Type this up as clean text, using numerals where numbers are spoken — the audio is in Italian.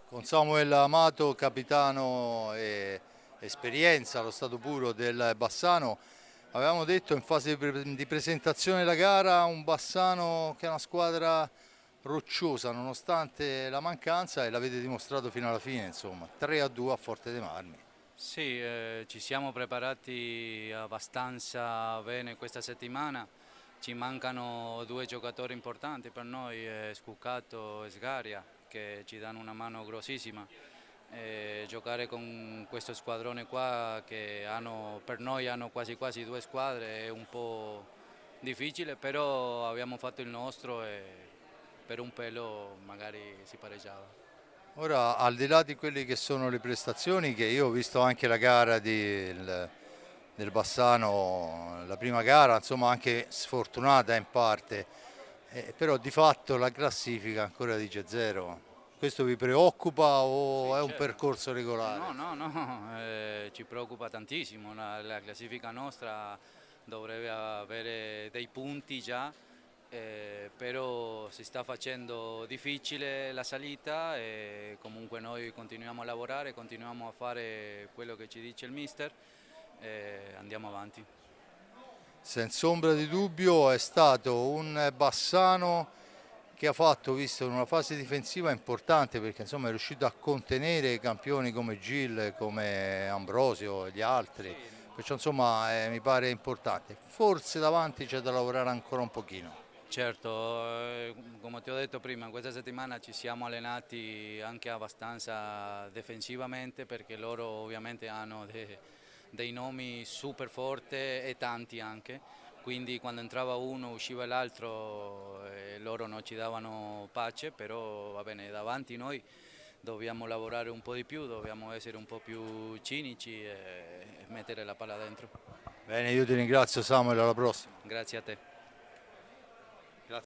Con Samuel Amato, capitano e esperienza allo stato puro del Bassano, avevamo detto in fase di presentazione della gara un Bassano che è una squadra rocciosa nonostante la mancanza e l'avete dimostrato fino alla fine, insomma, 3-2 a Forte dei Marmi. Sì, ci siamo preparati abbastanza bene questa settimana. Ci mancano due giocatori importanti per noi, Scuccato e Sgaria, che ci danno una mano grossissima. Giocare con questo squadrone qua che per noi hanno quasi quasi due squadre è un po' difficile, però abbiamo fatto il nostro e per un pelo magari si pareggiava. Ora, al di là di quelle che sono le prestazioni, che io ho visto anche la gara del Bassano, la prima gara, insomma anche sfortunata in parte, però di fatto la classifica ancora dice zero. Questo vi preoccupa o Sì, è un certo. percorso regolare? No, no, no, ci preoccupa tantissimo. La classifica nostra dovrebbe avere dei punti già, però si sta facendo difficile la salita e comunque noi continuiamo a lavorare, continuiamo a fare quello che ci dice il mister e andiamo avanti. Senza ombra di dubbio è stato un Bassano che ha fatto, visto in una fase difensiva importante perché insomma è riuscito a contenere campioni come Gil, come Ambrosio e gli altri, Sì, perciò insomma mi pare importante. Forse davanti c'è da lavorare ancora un pochino. certo, come ti ho detto prima, questa settimana ci siamo allenati anche abbastanza difensivamente perché loro ovviamente hanno dei nomi super forti e tanti anche, quindi quando entrava uno usciva l'altro e loro non ci davano pace, però va bene, davanti noi dobbiamo lavorare un po' di più, dobbiamo essere un po' più cinici e mettere la palla dentro. Bene, io ti ringrazio Samuel, alla prossima. Grazie a te.